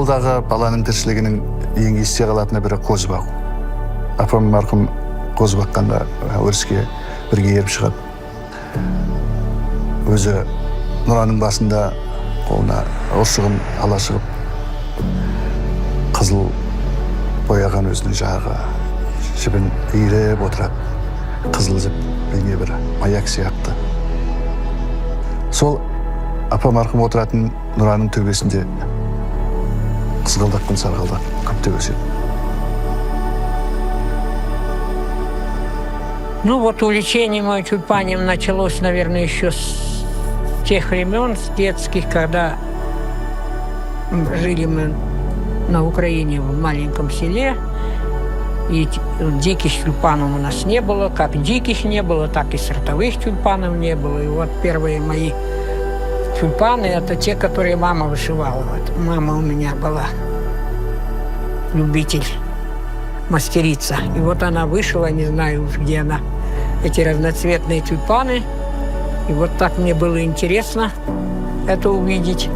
жылдағы баланың тіршілігінің ең есте қалатыны бірі қозы бағу. Апам марқұм қозы баққанда өріске бірге еріп шығады. Өзі Нұраның басында қолына оршығын ала шығып, қызыл бояған өзінің жағы жібін иіріп отырады. Қызыл жіп бейне бір маяк сияқты. Сол апа марқұм отыратын Нұраның төбесінде қызғалдақ пен сарғалдақ көптеп өседі. Ну вот увлечение мое тюльпанием началось, наверное, еще с тех времен, с детских, когда жили мы на Украине в маленьком селе. И диких тюльпанов у нас не было, как диких не было, так и сортовых тюльпанов не было. И вот первые мои тюльпаны — это те, которые мама вышивала. Вот мама у меня была любитель, мастерица. И вот она вышила, не знаю уж где она, эти разноцветные тюльпаны. И вот так мне было интересно это увидеть.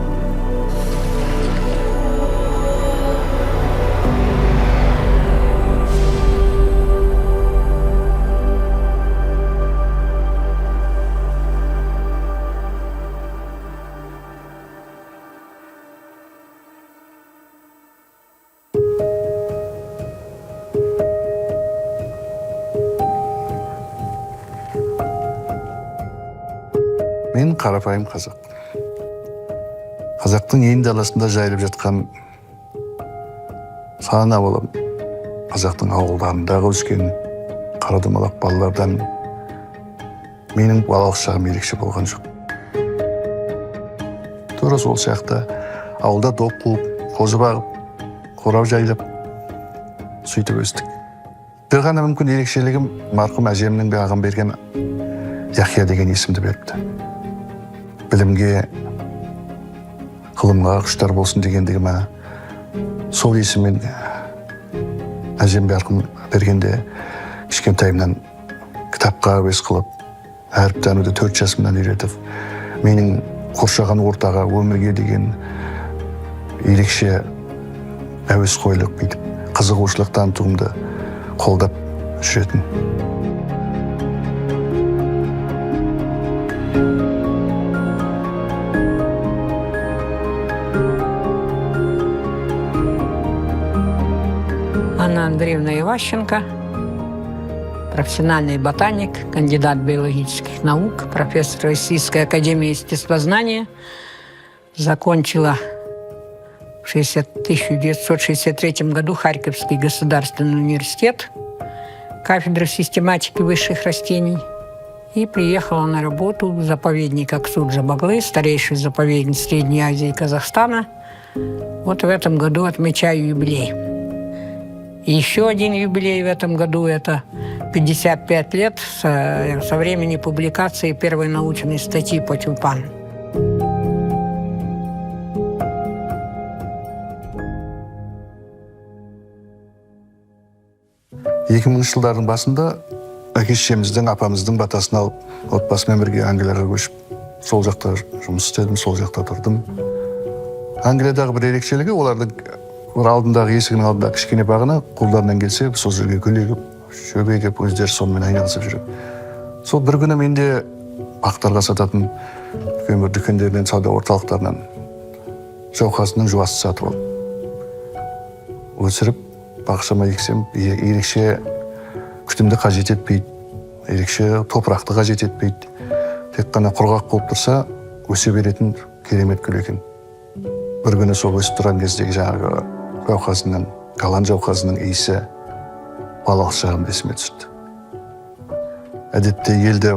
Мен қарапайым қазақ. Қазақтың ең даласында жайылып жатқан сана болам. Қазақтың ауылдарындағы өскен қарадомалақ балалардан менің балалық шағым ерекше болған жоқ. Тура сол сияқты ауылда доп қуып, қозы бағып, қорап жайлап, сөйтіп өстік. Bir ғана мүмкін ерекшелігім марқұм әжемнің ағам берген Яхия деген есімді беріпті. Білімге, ғылымға құштар болсын дегендігі ма, сол есіммен әжем марқұм бергенде кішкентайымнан кітапқа әуес қылып, әріп тануды 4 жасымнан үйретіп, менің қоршаған ортаға, өмірге деген ерекше әуес қойлық бүйтіп, қызығушылық танытуымды қолдап жүретін. Анна Андреевна Иващенко, профессиональный ботаник, кандидат биологических наук, профессор Российской академии естествознания. Закончила в 1963 году Харьковский государственный университет, кафедру систематики высших растений, и приехала на работу в заповедник Аксу-Джабаглы, старейший заповедник Средней Азии и Казахстана. Вот в этом году отмечаю юбилей. И еще один юбилей в этом году – это 55 лет со времени публикации первой научной статьи по тюльпану. Жылдардың басында әке-шешеміздің, апамыздың батасын алып, отбасымен бірге Англияға көшіп, сол жақта жұмыс істедім, сол жақта тұрдым. Англиядағы бір ерекшелігі, олардың алдындағы есігінің алдында кішкене бағына, қолдарынан келсе, сол жерге гүл егіп, шөп егіп, өздері сонымен айналысып жүріп. Сол бір күні менде бақтарға сататын көмір дүкендерінен, сауда орталықтарынан жауқазының жуасын сатып алып, өсіріп, бақшама ексем, ерекше күтімді қажет етпейді, ерекше топырақты қажет етпейді. Тек қана құрғақ болып тұрса, өсе беретін керемет гүл екен. Бір күні сол өсіп тұрған кездегі жаңағы жауқазының, голланд жауқазының иісі балалық шағымда есіме түсті. Әдетте елде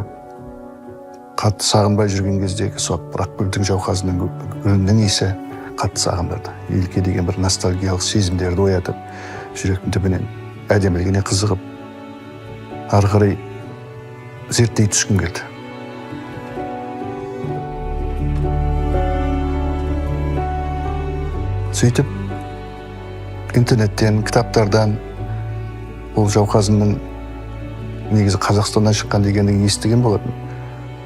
қатты сағынбай жүрген кездегі сол бірақ гүлдің жауқазының гүлінің иісі қатты сағындырды. Елге деген бір ностальгиялық сезімдерді оятып, жүректің түбінен әдемілігіне қызығып, ары қарай зерттей түскім келді. Сөйтіп, интернеттен, кітаптардан бұл жауқазының негізі Қазақстаннан шыққан дегенін естіген болатын.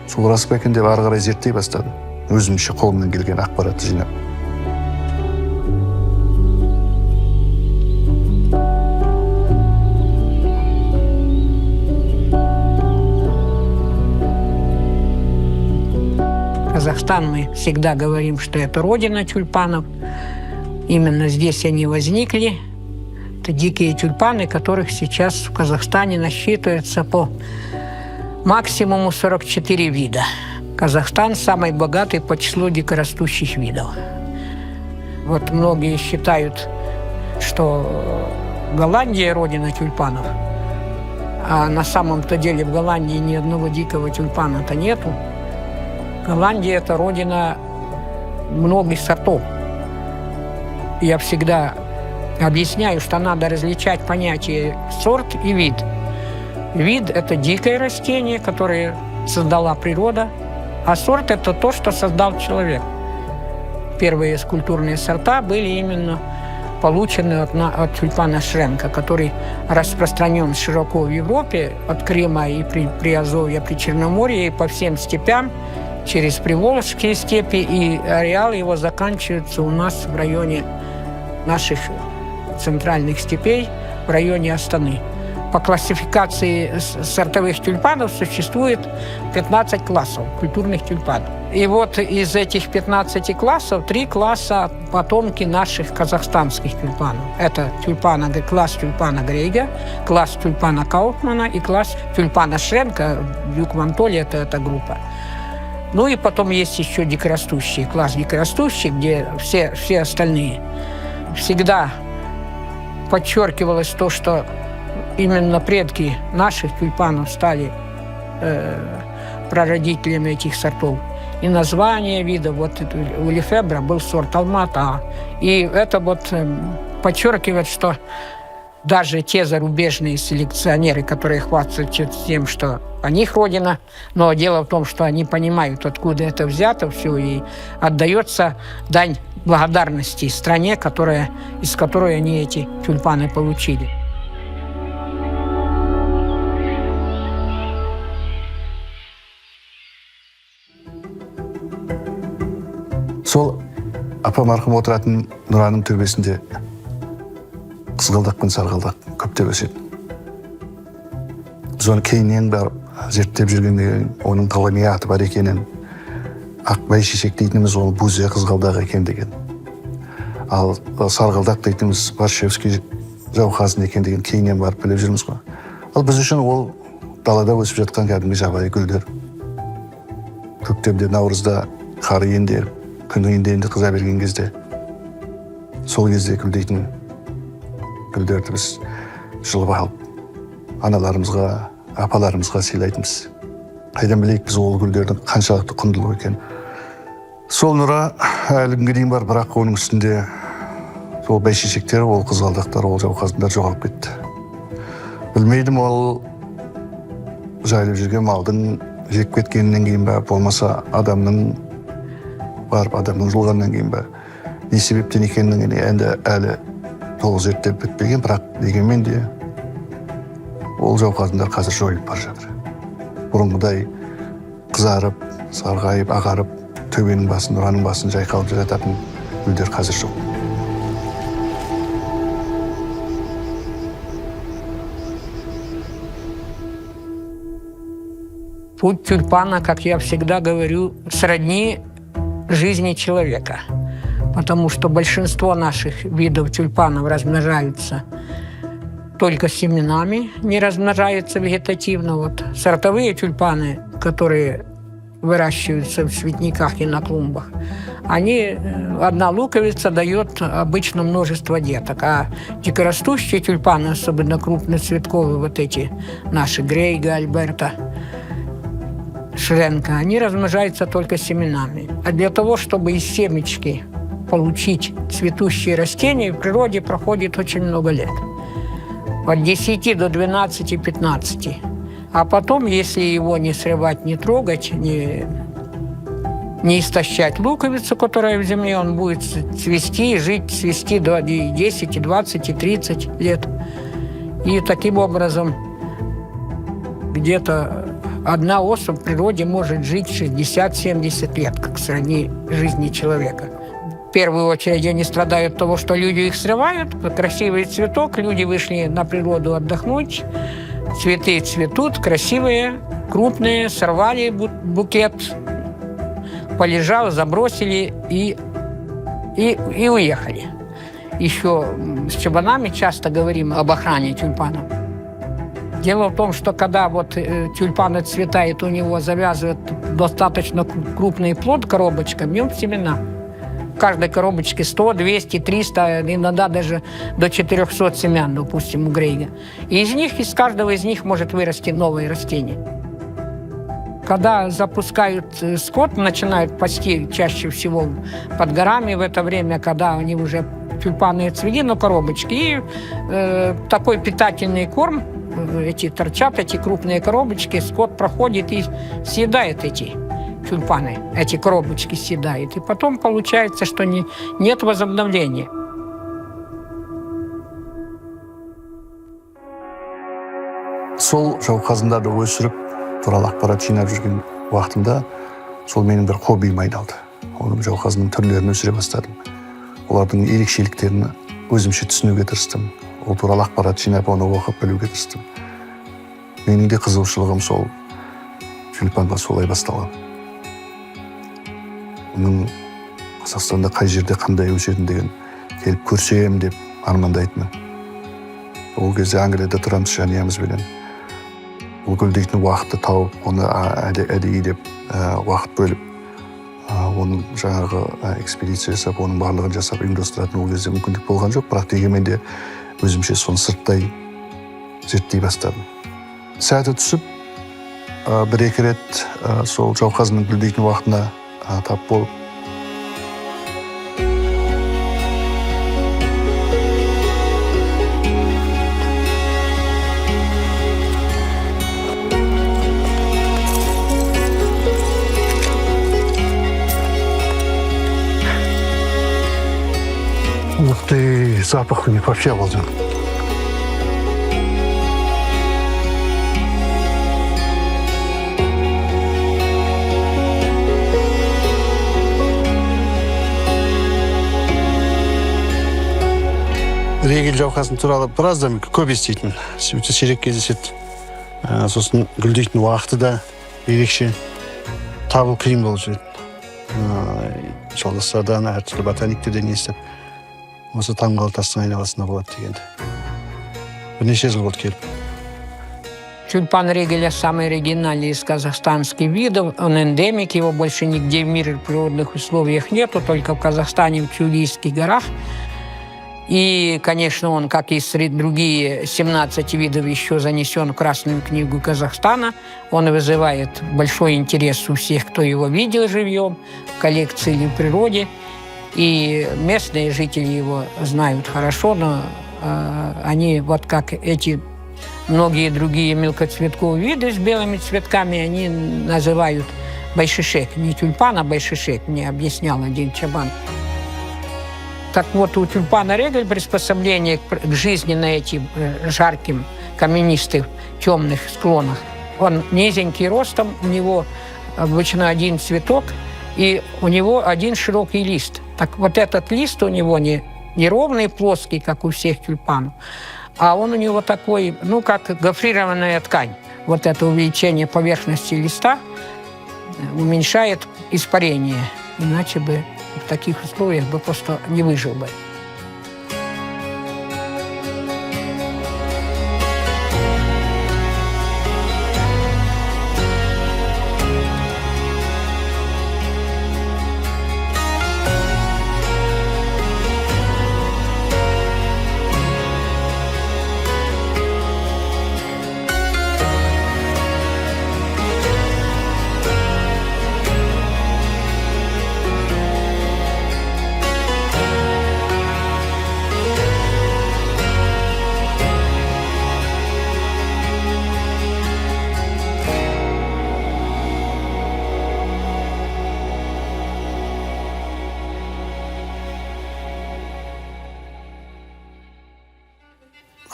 Сол рас па екен деп ары қарай зерттей бастадым. Өзімше қолымнан келген ақпаратты жинап. Казахстан, мы всегда говорим, что это родина тюльпанов. Именно здесь они возникли. Это дикие тюльпаны, которых сейчас в Казахстане насчитывается по максимуму 44 вида. Казахстан самый богатый по числу дикорастущих видов. Вот многие считают, что Голландия – родина тюльпанов, а на самом-то деле в Голландии ни одного дикого тюльпана-то нету. Голландия – это родина многих сортов. Я всегда объясняю, что надо различать понятие сорт и вид. Вид – это дикое растение, которое создала природа, а сорт – это то, что создал человек. Первые скульптурные сорта были именно получены от тюльпана Шренка, который распространен широко в Европе, от Крыма и Приазовья, при Черноморье, и по всем степям, через Приволжские степи, и ареал его заканчивается у нас в районе наших центральных степей, в районе Астаны. По классификации сортовых тюльпанов существует 15 классов культурных тюльпанов. И вот из этих 15 классов 3 класса потомки наших казахстанских тюльпанов. Это класс тюльпана Грейга, класс тюльпана Кауфмана и класс тюльпана Шренка. Дюк-Вантоли – это эта группа. Ну и потом есть еще дикорастущие, класс дикорастущих, где все остальные. Всегда подчеркивалось то, что именно предки наших тюльпанов стали прародителями этих сортов. И название вида, вот у Лефебра был сорт Алмата. И это вот подчеркивает, что даже те зарубежные селекционеры, которые хвастаются тем, что у них родина, но дело в том, что они понимают, откуда это взято все, и отдается дань благодарности стране, из которой они эти тюльпаны получили. Сол апа марқұм отыратын Нұраның төбесінде қызғалдақ пен сарғалдақ көптеп өседі. Біз оны кейіннен барып зерттеп жүргенде оның ғылыми аты бар екенін, ақ бәйшешек дейтініміз ол бузе қызғалдақ екен деген. Ал сарғалдақ дейтініміз Варшавский жауқазын екен деген кейіннен барып біліп жүрміз ғой. Ал біз үшін ол далада өсіп жатқан кәдімгі жабайы гүлдер. Көктемде, наурызда қар енді, күннің енді қыза берген кезде, сол кезде гүлдейтін гүлдерді біз жұлып алып, аналарымызға, апаларымызға сыйлайтынбыз. Қайдан білейік біз ол гүлдердің қаншалықты құндылығы екен. Сол Нұра әлі күнге дейін бар, бірақ оның үстінде сол бәйшешектер, ол қызғалдақтар, ол жауқазындар жоғалып кетті. Білмейдім, ол жайылып жүрген малдың жеп кеткеннен кейін бе, болмаса адамның жұлғаннан кейін бе, не себептен екенін енді әлі толық зерттеліп бітпеген, бірақ дегенмен де ол жауқазындар қазір жойылып бара жатыр. Бұрынғыдай қызарып, сарғайып, ағарып, төбенің басын, Нұраның басын жайқалып жататын гүлдер қазір жоқ. Путь тюльпана, как я всегда говорю, сродни жизни человека, потому что большинство наших видов тюльпанов размножаются только семенами, не размножаются вегетативно. Вот сортовые тюльпаны, которые выращиваются в цветниках и на клумбах, одна луковица дает обычно множество деток, а дикорастущие тюльпаны, особенно крупноцветковые, вот эти наши Грейга, Альберта, Шренка, они размножаются только семенами. А для того, чтобы из семечки получить цветущие растения, в природе проходит очень много лет. От 10 до 12-15. А потом, если его не срывать, не трогать, не истощать луковицу, которая в земле, он будет цвести, цвести до 10, 20, 30 лет. И таким образом где-то одна особь в природе может жить 60-70 лет, как сродни жизни человека. В первую очередь они страдают от того, что люди их срывают. Красивый цветок, люди вышли на природу отдохнуть, цветы цветут, красивые, крупные, сорвали букет, полежал, забросили и уехали. Еще с Чабанами часто говорим об охране тюльпанов. Дело в том, что когда вот тюльпан отцветает, у него завязывает достаточно крупный плод коробочка, в нем семена. В каждой коробочке 100, 200, 300, иногда даже до 400 семян, допустим, у Грейга. И из каждого из них может вырасти новое растение. Когда запускают скот, начинают пасти чаще всего под горами в это время, когда они уже тюльпаны отцвели, но коробочки. И такой питательный корм, эти торчат, эти крупные коробочки, скот проходит и съедает эти тюльпаны, эти коробочки съедает. И потом получается, что нет возобновления. Сол жауқазындарды өсіріп, туралы ақпарат жинап жүрген уақытымда сол менің бір хоббиім айналды. Оның жауқазының түрлерін өсіре бастадым. Олардың ерекшеліктерін өзімше түсінуге тырыстым. Ол туралы ақпарат жинап, оны оқып білуге тырыстым. Менің де қызығушылығым сол тюльпанға солай басталған. Оның Қазақстанда қай жерде қандай өсетіндігін келіп көрсем деп армандайтынмын. Ол кезде Англияда тұрамыз жанұямызбенен. Ол гүлдейтін уақытты тауып, оны әдейілеп уақыт бөліп, оның жаңағы экспедиция жасап, оның барлығын жасап, ұйымдастыратын ол кезде мүмкіндік болған жоқ, бірақ дегенмен де өзімше соны сырттай зерттей бастадым. Сәті түсіп, бір-екі рет сол жауқазының гүлдейтін уақытына тап болып, ух ты, запах у них вообще обалденный. Регель жауқазын туралы біраздан көп еститін. Өте сирек кездеседі. Сосын гүлдейтін уақыты да ерекше, табыл қиын болып жүреді. Жолдастардан, әртүрлі ботаниктерден естіп, осы таңғалы тастың айналасында болады дегенді. Бірнеше жыл болды келіп. Тюльпан Регеля самый оригинальный из казахстанских видов. Он эндемик, его больше нигде в мире в природных условиях нету, только в Казахстане, в Чулийских горах. И, конечно, он, как и среди другие 17 видов, еще занесен в Красную книгу Казахстана. Он вызывает большой интерес у всех, кто его видел живьем, в коллекции или в природе. И местные жители его знают хорошо, но они, вот как эти многие другие мелкоцветковые виды с белыми цветками, они называют байшишек. Не тюльпан, а байшишек, мне объяснял один чабан. Так вот, у тюльпана Регель приспособление к жизни на этих жарких, каменистых, темных склонах. Он низенький ростом, у него обычно один цветок, и у него один широкий лист. Так вот этот лист у него не ровный, плоский, как у всех тюльпанов, а он у него такой, ну, как гофрированная ткань. Вот это увеличение поверхности листа уменьшает испарение, иначе бы в таких условиях бы просто не выжил бы.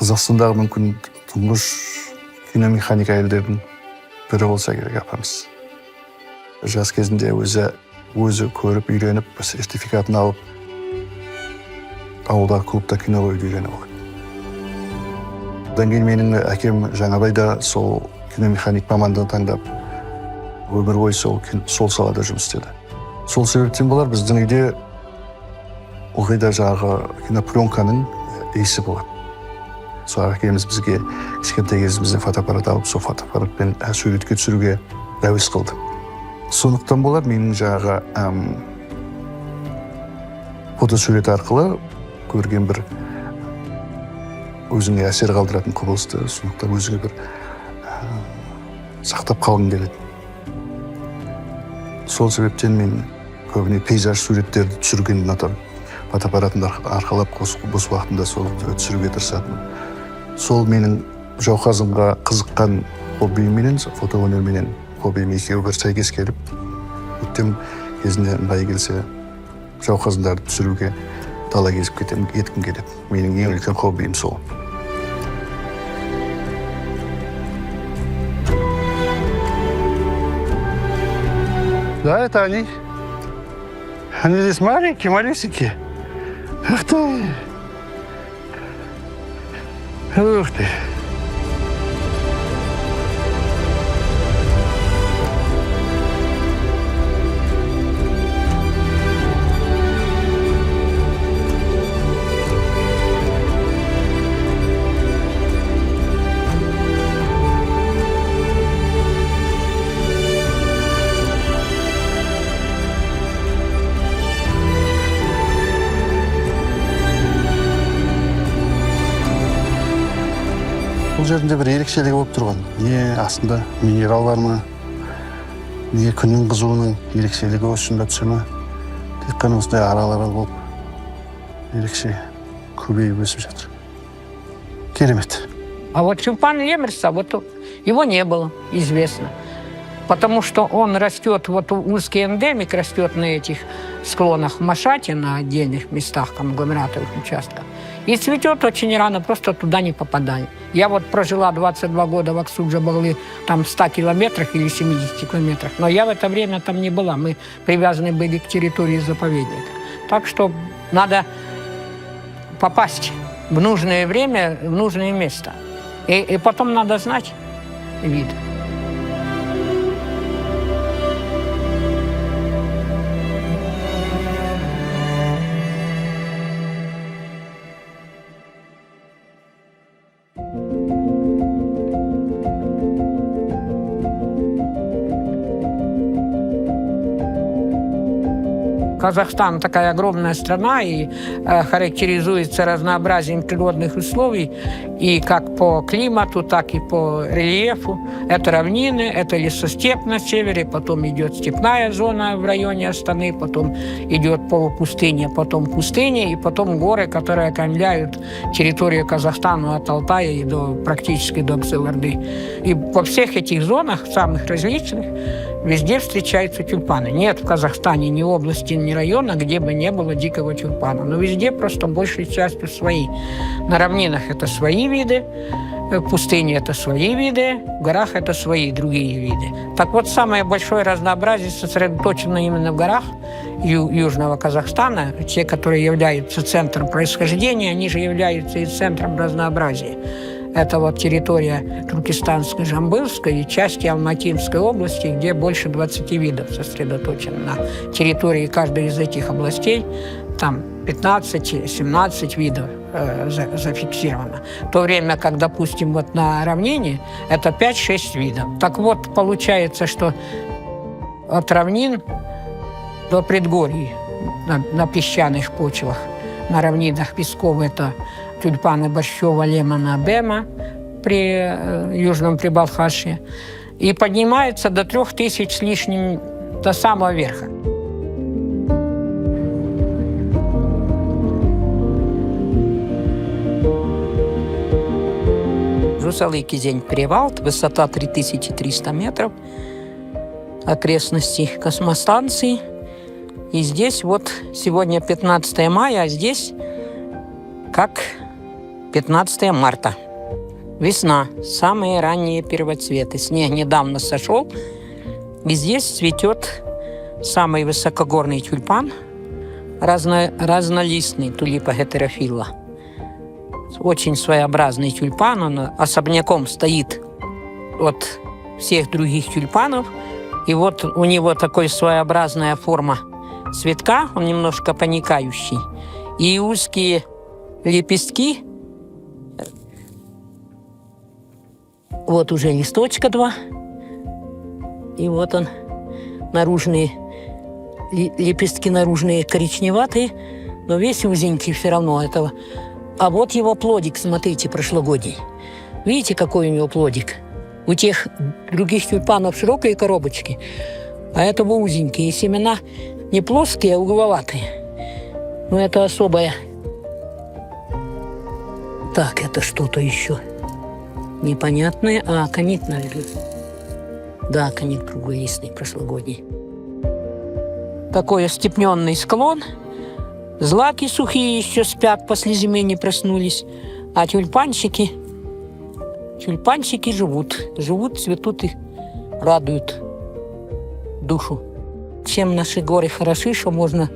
Қазақстандағы мүмкін тұңғыш киномеханик әйелдердің бірі болса керек апамыз. Жас кезінде өзі көріп, үйреніп, сертификатын алып, ауылдағы клубта кино қоюды үйреніп алған. Одан кейін менің әкем Жаңабайда сол киномеханик мамандығын таңдап, өмір бойы сол салада жұмыс істеді. Сол себептен болар біздің үйде ылғи жағы кинопленканың иісі болады. Сол әкеміз бізге кішкентай кезімізде фотоаппарат алып, сол фотоаппаратпен суретке түсіруге әуес қылды. Сондықтан болар менің жағы фотосурет арқылы көрген бір өзіңе әсер қалдыратын құбылысты, сондықтан өзіңе бір сақтап қалғым келеді. Сол себептен мен көбіне пейзаж суреттерді түсіргенді ұнатамын. Фотоаппаратымды арқалап бос уақытымда сол түсіруге тырысатынмын. Сол менің жауқазынға қызыққан хоббиімменен, фотоөнерменен хоббиім екеуі бір сәйкес келіп, өктем кезінде ыңғайы келсе жауқазындарды түсіруге дала кезіп еткім келеді. Менің ең үлкен хоббиім сол. Да, это они. Они здесь маленькие, малюсенькие. Ух ты! Ух ты! Бұл жерінде бір ерекшелігі болып тұрған. Не астында минерал бар ма? Не күннің қызуының ерекшелігі осында түсе ма? Тек қана осындай арал-арал болып ерекше көбейіп өсіп жатыр. Керемет. А вот тюльпан Лемерса, вот его не было, известно. Потому что он растет, вот узкий эндемик растет на этих склонах в Машате, на отдельных местах, конгломератовых участках. И цветет очень рано, просто туда не попадали. Я вот прожила 22 года в Аксу-Джабалы, там в 100 километрах или 70 километрах, но я в это время там не была, мы привязаны были к территории заповедника. Так что надо попасть в нужное время, в нужное место. И потом надо знать вид. Казахстан такая огромная страна и характеризуется разнообразием природных условий и как по климату, так и по рельефу. Это равнины, это лесостепь на севере, потом идет степная зона в районе Астаны, потом идет полупустыня, потом пустыня и потом горы, которые окаймляют территорию Казахстана от Алтая и практически до Кызылорды. И во всех этих зонах, самых различных, везде встречаются тюльпаны. Нет в Казахстане ни области, ни района, где бы не было дикого тюльпана. Но везде просто большей частью свои. На равнинах это свои виды, в пустыне это свои виды, в горах это свои другие виды. Так вот, самое большое разнообразие сосредоточено именно в горах Южного Казахстана. Те, которые являются центром происхождения, они же являются и центром разнообразия. Это вот территория Туркестанской, Жамбылской и части Алматинской области, где больше 20 видов сосредоточено. На территории каждой из этих областей там 15-17 видов зафиксировано. В то время как, допустим, вот на равнине это 5-6 видов. Так вот, получается, что от равнин до предгорий на песчаных почвах, на равнинах песков это тюльпаны Борщева, Лемона, Бема при Южном Прибалхашье. И поднимается до 3000 с лишним, до самого верха. Жусалы-Кизень перевал, высота 3300 метров, окрестности космостанции. И здесь вот сегодня 15 мая, а здесь как 15 марта. Весна, самые ранние первоцветы. Снег недавно сошел, и здесь цветет самый высокогорный тюльпан, разнолистный тулипа гетерофила. Очень своеобразный тюльпан, он особняком стоит от всех других тюльпанов. И вот у него такая своеобразная форма цветка, он немножко поникающий, и узкие лепестки. Вот уже листочка 2. И вот он, наружные, лепестки наружные коричневатые, но весь узенький все равно этого. А вот его плодик, смотрите, прошлогодний. Видите, какой у него плодик? У тех других тюльпанов широкие коробочки, а этого узенькие. И семена не плоские, а угловатые. Но это особое. Так, это что-то еще непонятное. А, канит, наверное. Да, канит круглолистный, прошлогодний. Такой остепненный склон. Злаки сухие еще спят, после зимы не проснулись. А тюльпанчики живут. Живут, цветут и радуют душу. Чем наши горы хороши, что можно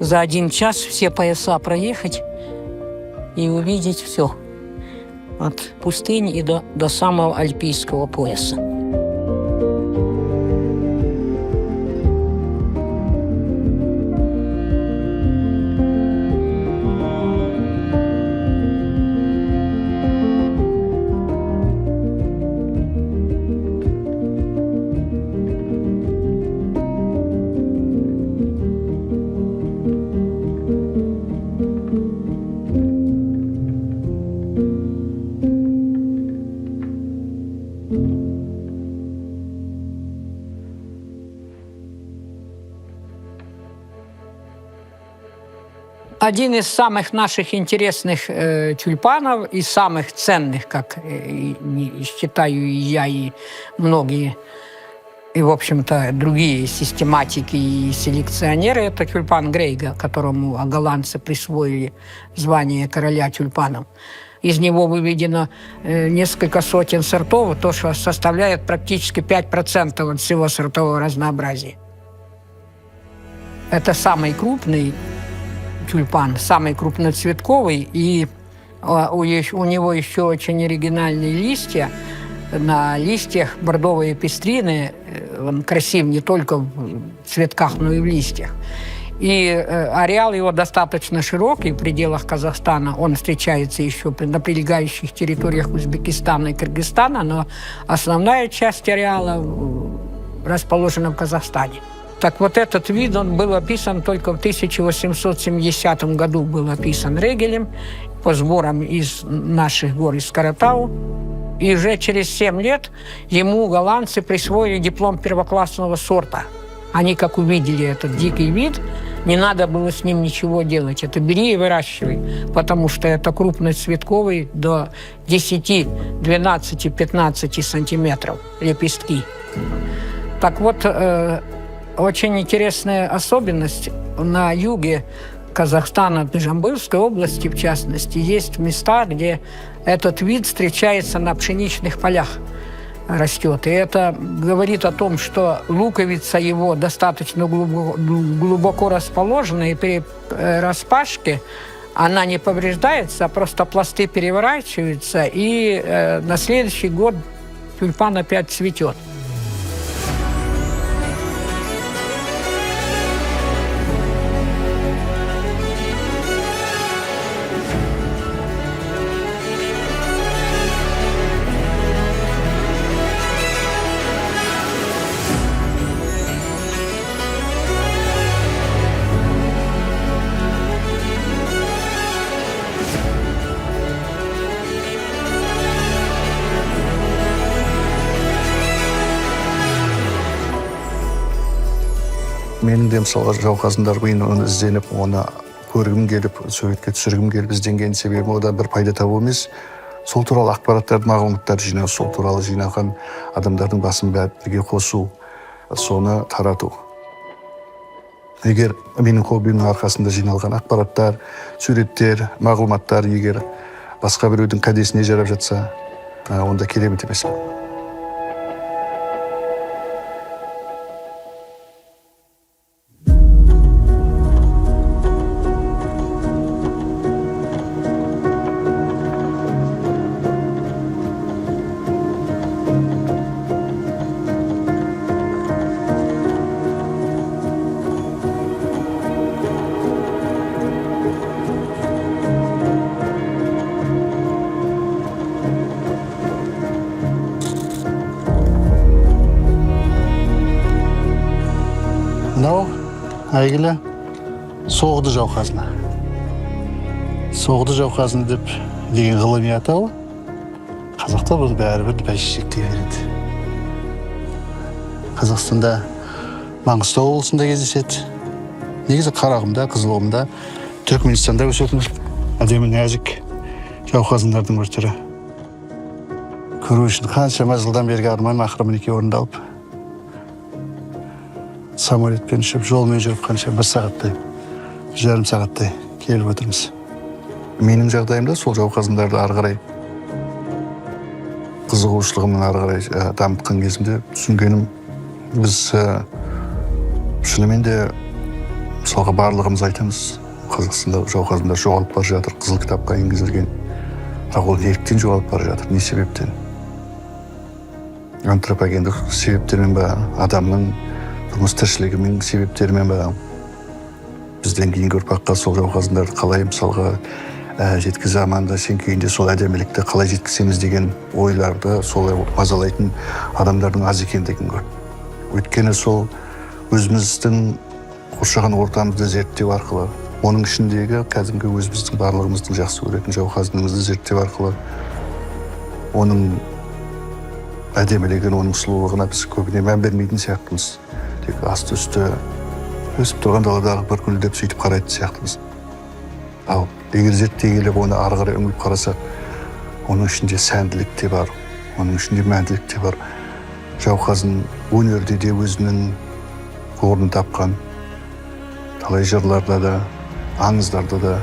за 1 час все пояса проехать и увидеть все. От пустыни и до самого альпийского пояса. Один из самых наших интересных тюльпанов и самых ценных, как считаю и я, и многие, и, в общем-то, другие систематики и селекционеры, это тюльпан Грейга, которому голландцы присвоили звание короля тюльпанов. Из него выведено несколько сотен сортов, то, что составляет практически 5% от всего сортового разнообразия. Это самый крупный тюльпан, самый крупноцветковый, и у него еще очень оригинальные листья. На листьях бордовые пестрины, он красив не только в цветках, но и в листьях. И ареал его достаточно широкий в пределах Казахстана. Он встречается еще на прилегающих территориях Узбекистана и Кыргызстана, но основная часть ареала расположена в Казахстане. Так вот этот вид, он был описан только в 1870 году, был описан Регелем по сборам из наших гор, из Каратау. И уже через 7 лет ему голландцы присвоили диплом первоклассного сорта. Они, как увидели этот дикий вид, не надо было с ним ничего делать. Это бери и выращивай, потому что это крупноцветковый до 10, 12, 15 сантиметров лепестки. Так вот, очень интересная особенность. На юге Казахстана, в Жамбылской области, в частности, есть места, где этот вид встречается на пшеничных полях, растет. И это говорит о том, что луковица его достаточно глубоко расположена, и при распашке она не повреждается, а просто пласты переворачиваются, и на следующий год тюльпан опять цветет. Менің де мысалға жауқазындар бұйын ізденіп, оны көргім келіп, суретке түсіргім келіп ізденген себебі ода бір пайда табу емес. Сол туралы ақпараттарды, мағлұматтарды жинау, сол туралы жинаған адамдардың басын бірге қосу, соны тарату. Егер менің хоббимнің арқасында жиналған ақпараттар, суреттер, мағлұматтар егер басқа біреудің кәдесіне жарап жатса, онда керемет емес. Мынау әйгілі соғды жауқазына. Соғды жауқазына деген ғылыми атауы. Қазақта бұл бәрібір бәйшешек дей береді. Қазақстанда Маңғыстау облысында кездеседі. Негізі Қарағымда, Қызылордада, Түркменстанда өсетін әдемі нәзік жауқазындардың бір түрі. Көру үшін қаншама жылдан бергі арман ақыры мінекей орындалып, самолетпен ұшып, жолмен жүріп қанша 1 сағаттай, 1,5 сағаттай келіп отырмыз. Менің жағдайымда сол жауқазындарды ары қарай қызығушылығымның ары қарай дамытқан кезімде түсінгенім, біз шынымен де мысалға барлығымыз айтамыз, Қазақстанда жауқазындар жоғалып бара жатыр, қызыл кітапқа енгізілген. Бірақ ол неліктен жоғалып бара жатыр, не себептен? Антропогендік себептермен ба, адамның тұрмыс тіршілігінің себептерімен ба, бізден кейінгі ұрпаққа сол жауқазындарды қалай мысалға жеткізе аманда сен кейінде сол әдемілікті қалай жеткіземіз деген ойларды солай мазалайтын адамдардың аз екендігін көрдім. Өйткені сол өзіміздің қоршаған ортамызды зерттеу арқылы, оның ішіндегі кәдімгі өзіміздің барлығымыздың жақсы көретін жауқазынымызды зерттеу арқылы, оның әдемілігін, оның сұлулығына біз көбіне мән бермейтін сияқтымыз. Тек асты үсті өсіп тұрған даладағы бір гүлдеп сөйтіп қарайтын сияқтымыз. Ал егер зерттей келіп оны ары қарай үңіліп қарасақ, оның ішінде сәнділік те бар, оның ішінде мәнділік те бар. Жауқазын өнерде де өзінің орнын тапқан, талай жырларда да, аңыздарда да,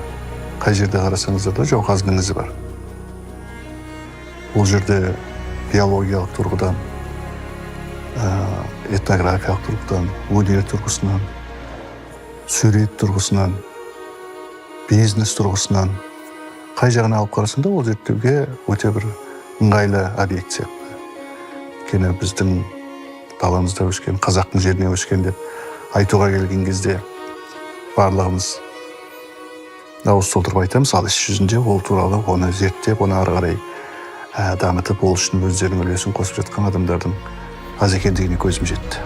қай жерде қарасаңыздар да жауқазынның ізі бар. Бұл жерде биологиялық тұрғыдан, этнографиялық тұрғыдан, өнер тұрғысынан, сурет тұрғысынан, бизнес тұрғысынан, қай жағына алып қарасаң да ол зерттеуге өте бір ыңғайлы объект сияқты. Өйткені біздің даламызда өскен, қазақтың жеріне өскен деп айтуға келген кезде барлығымыз дауыс толтырып айтамыз, ал іс жүзінде ол туралы оны зерттеп, оны ары қарай дамытып, ол үшін өздерінің үлесін қосып жатқан адамдардың аз екендігіне көзім жетті.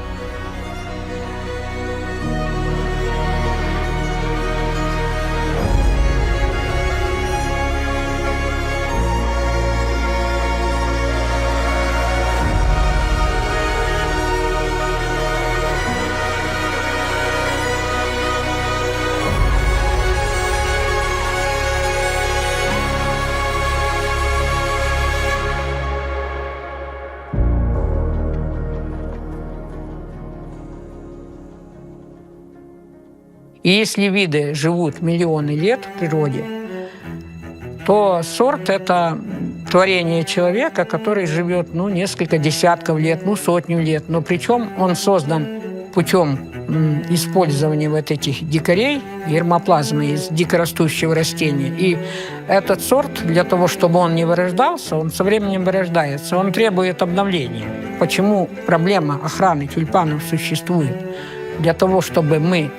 И если виды живут миллионы лет в природе, то сорт – это творение человека, который живет несколько десятков лет, сотню лет. Но причем он создан путем использования вот этих дикарей, гермоплазмы из дикорастущего растения. И этот сорт, для того, чтобы он не вырождался, он со временем вырождается, он требует обновления. Почему проблема охраны тюльпанов существует? Для того, чтобы мы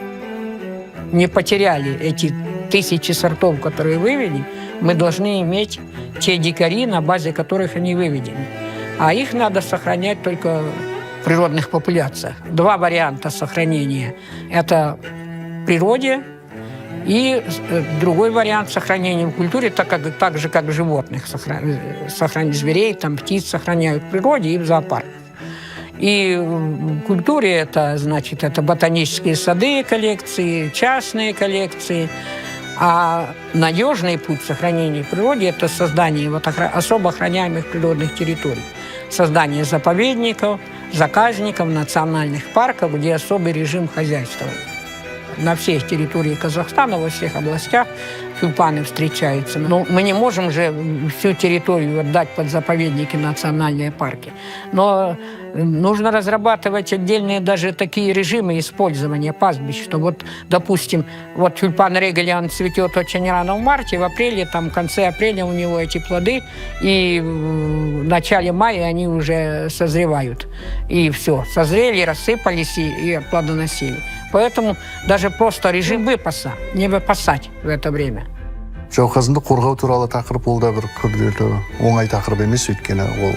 не потеряли эти тысячи сортов, которые вывели, мы должны иметь те дикари, на базе которых они выведены. А их надо сохранять только в природных популяциях. 2 варианта сохранения. Это в природе и другой вариант сохранения в культуре, так же, как животных. Сохранить зверей, птиц сохраняют в природе и в зоопарках. И в культуре это ботанические сады, коллекции, частные коллекции. А надежный путь сохранения в природе – это создание особо охраняемых природных территорий. Создание заповедников, заказников, национальных парков, где особый режим хозяйствования. На всей территории Казахстана, во всех областях тюльпаны встречаются. Но мы не можем же всю территорию отдать под заповедники, национальные парки. Но нужно разрабатывать отдельные даже такие режимы использования пастбищ, что допустим, тюльпан Регаля, он цветет очень рано в марте, в апреле, в конце апреля у него эти плоды, и в начале мая они уже созревают. И все, созрели, рассыпались и плодоносили. Поэтому даже просто режим выпаса, не выпасать в это время. Жауқазынды қорғау туралы тақырып ол да бір күрделі, оңай тақырып емес, өйткені ол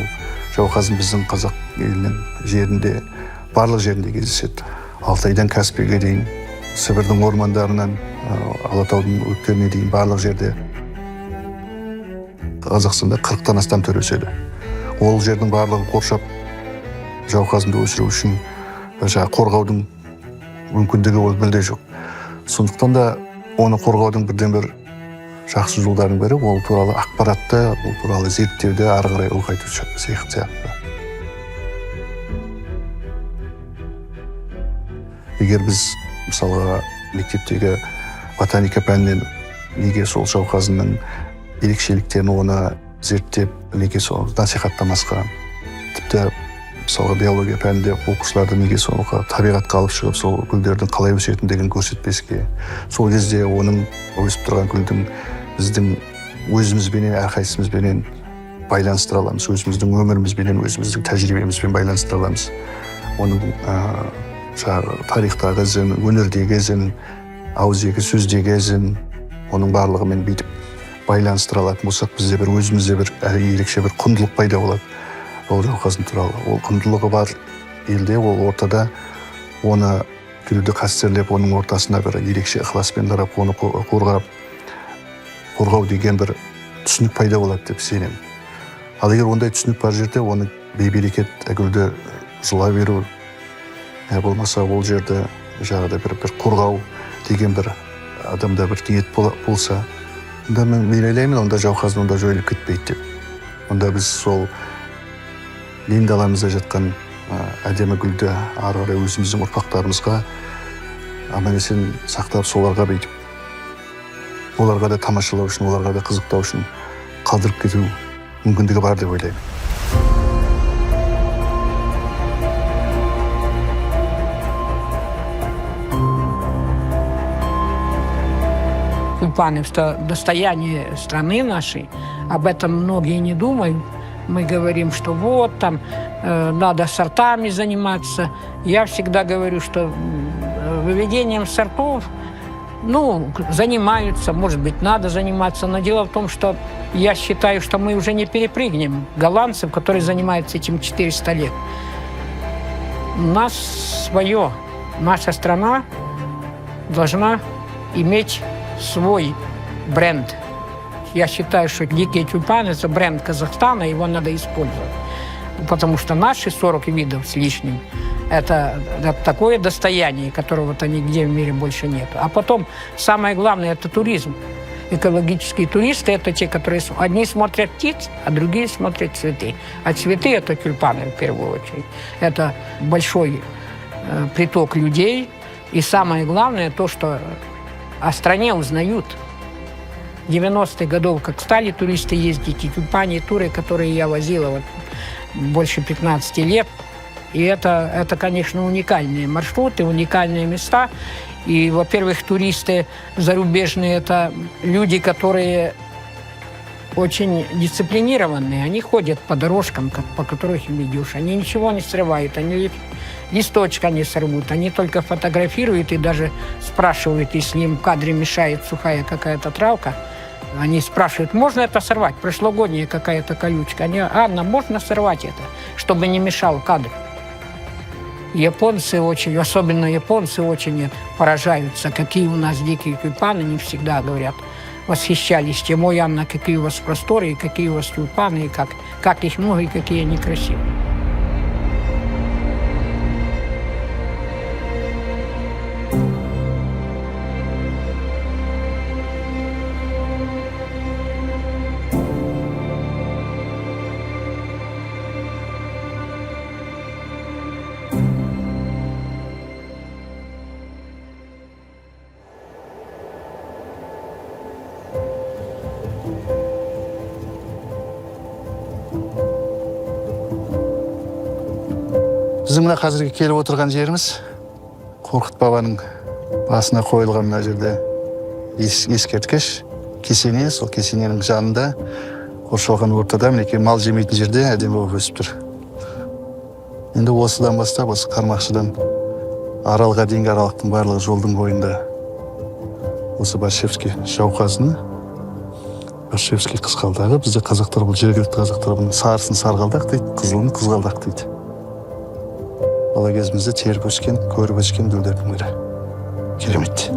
жауқазын біздің қазақ елінің жерінде, барлық жерінде кездеседі. Алтайдан Каспийге дейін, Сібірдің ормандарынан Алатаудың өктеріне дейін барлық жерде Қазақстанда 40-тан астам төр өседі. Ол жердің барлығын қоршап жауқазынды өсіру үшін қорғаудың мүмкіндігі ол мүлде жоқ. Сондықтан да оны қорғаудың бірден бір жақсы жолдарының бірі ол туралы ақпаратты, ол туралы зерттеуді ары қарай ұлғайту сияқты. Егер біз мысалға мектептегі ботаника пәнінен неге сол жауқазынның ерекшеліктерін оны зерттеп, неге соны насихаттамасқа, тіпті мысалға биология пәнінде оқушыларды неге соны табиғатқа алып шығып, сол гүлдердің қалай өсетіндігін көрсетпеске, сол кезде оның өсіп тұрған гүлдің біздің өзімізбенен, әрқайсымызбенен байланыстыра аламыз, өзіміздің өмірімізбенен, өзіміздің тәжірибемізбен байланыстыра аламыз. Оның тарихтағы ізін, өнердегі ізін, ауызекі сөздегі ізін, оның барлығымен бүйтіп байланыстыра алатын болсақ, бізде бір өзімізде бір ерекше бір құндылық пайда болады. Ол жауқазын туралы. Ол құндылығы бар елде, ол ортада оны гүлді қастерлеп, оның ортасына бір ерекше ықыласпен қарап, оны қорғау деген бір түсінік пайда болады деп сенемін. Ал егер ондай түсінік бар жерде, оны бейберекет гүлді жұла беру, болмаса ол жерді жағыда бір қорғау деген бір адамда бір ниет болса, онда мен ойлаймын, онда жауқазын онда жойылып кетпейді деп. Онда біз сол лен даламызда жатқан әдемі гүлді ары қарай өзіміздің ұрпақтарымызға аман-есен сақтап, соларға бүйтіп, оларға да тамашалау үшін, оларға да қызықтау үшін қалдырып кету мүмкіндігі бар деп ойлаймын. Тюльпаны – достояние страны нашей. Об этом многие не думают. Мы говорим, что вот там надо сортами заниматься. Я всегда говорю, что выведением сортов, занимаются, может быть, надо заниматься. Но дело в том, что я считаю, что мы уже не перепрыгнем голландцев, которые занимаются этим 400 лет. У нас свое. Наша страна должна иметь свой бренд. Я считаю, что дикие тюльпаны – это бренд Казахстана, его надо использовать. Потому что наши 40 видов с лишним – это такое достояние, которого-то нигде в мире больше нет. А потом, самое главное – это туризм. Экологические туристы – это те, которые одни смотрят птиц, а другие смотрят цветы. А цветы – это тюльпаны в первую очередь. Это большой приток людей. И самое главное – то, что о стране узнают. 90-х годов, как стали туристы ездить, и тюльпане, и туры, которые я возила больше 15 лет. И это, конечно, уникальные маршруты, уникальные места. И, во-первых, туристы зарубежные – это люди, которые очень дисциплинированные. Они ходят по дорожкам, по которым идешь. Они ничего не срывают, они листочка не сорвут. Они только фотографируют и даже спрашивают, если им в кадре мешает сухая какая-то травка. Они спрашивают, можно это сорвать? Прошлогодняя какая-то колючка. Они, Анна, можно сорвать это, чтобы не мешал кадр? Японцы очень, особенно японцы очень поражаются, какие у нас дикие тюльпаны. Они всегда говорят, восхищались тем, ой, Анна, какие у вас просторы, и какие у вас тюльпаны, и как их много, и какие они красивые. Біздің мына қазіргі келіп отырған жеріміз Қорқыт бабаның басына қойылған мына жерде ескерткіш кесене, сол кесененің жанында қоршалған ортада мінекей мал жемейтін жерде әдемі болып өсіп тұр. Енді осыдан бастап, осы Қармақшыдан Аралға дейінгі аралықтың барлығы жолдың бойында осы Борщевский жауқазыны, Борщевский қызғалдағы, бізде қазақтар бұл жергілікті қазақтар бұның сарысын сарғалдақ дейді, қызылын қызғалдақ дейді. бала кезімізде теріп өскен, көріп өскен гүлдердің бірі. Керемет.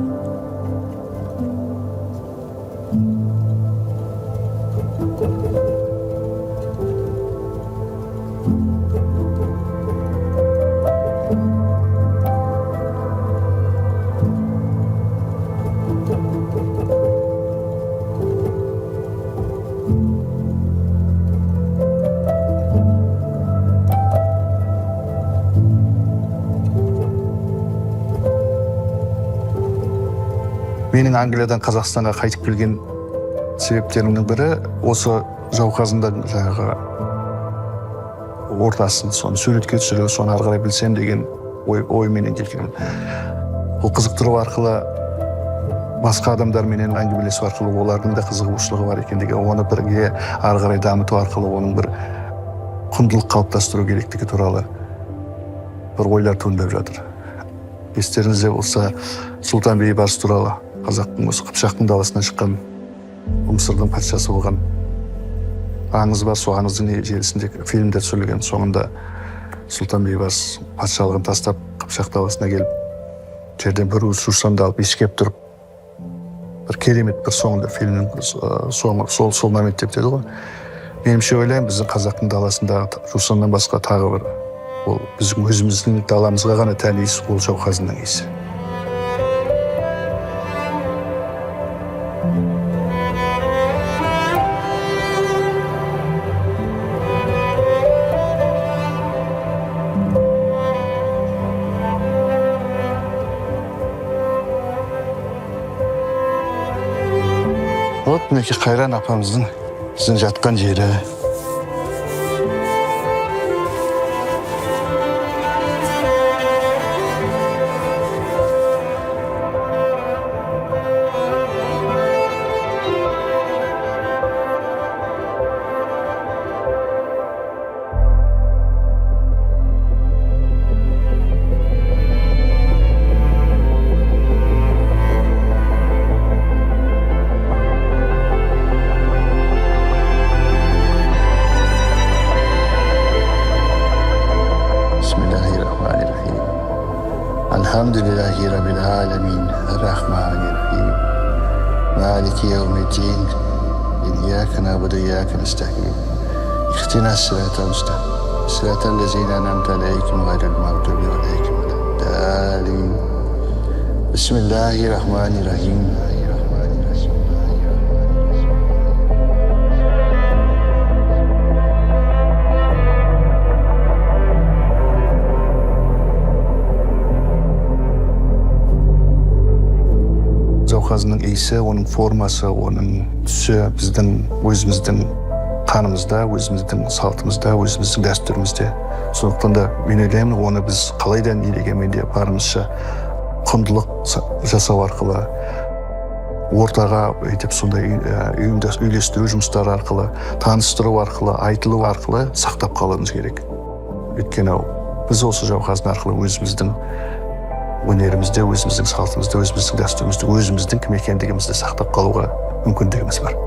Менің Англиядан Қазақстанға қайтып келген себептерімнің бірі осы Жауқазындағы жаңағы ортасын, соны суретке түсіру, соны ары қарай білсем деген ойменен келгенмін. Бұл қызықтыру арқылы басқа адамдарменен әңгімелесу арқылы олардың да қызығушылығы бар екендігі, оны бірге ары қарай дамыту арқылы оның бір құндылық қалыптастыру керектігі туралы бір ойлар туындап жатыр. Естеріңізде болса, Сұлтан Бейбарыс туралы, қазақтың осы Қыпшақтың даласынан шыққан Мысырдың патшасы болған аңыз бар, сол аңыздың желісінде фильмдер түсірілген. Соңында Сұлтан Бейбарыс патшалығын тастап Қыпшақ даласына келіп, жерден бір уыс жусанды алып иіскеп тұрып, бір керемет бір соңында фильмнің сол момент деп деді ғой. Меніңше ойлаймын, біздің қазақтың даласындағы жусаннан басқа тағы бір, ол біздің өзіміздің даламызға ғана тән иіс, ол Жауқазынның иісі. Вот мінекей Қайран апамыздың біздің жатқан жері. Elhamdülillahi Rabbil Alemin, Rahmanirrahim, Maliki Yevmiddin, İyyâke na'budu ve İyyâke nestaîn, İhdinas sıratal müstakîm, sıratal lezîne en'amte aleyhim gayril mağdûbi aleyhim ve'd-dâllîn. Bismillahirrahmanirrahim. Жауқазынның иісі, оның формасы, оның түсі біздің өзіміздің қанымызда, өзіміздің салтымызда, өзіміздің дәстүрімізде. Сондықтан да мен ойлаймын, оны біз қалайдан елегенмен де барымызша құндылық жасау арқылы, ортаға өйтіп сондай үйлестіру жұмыстары арқылы, таныстыру арқылы, айтылу арқылы сақтап қалуымыз керек. Өйткені біз осы Жауқазын арқылы өзіміздің өнерімізде, өзіміздің салтымызды, өзіміздің дәстүрімізді, өзіміздің кім екендігімізді сақтап қалуға мүмкіндігіміз бар.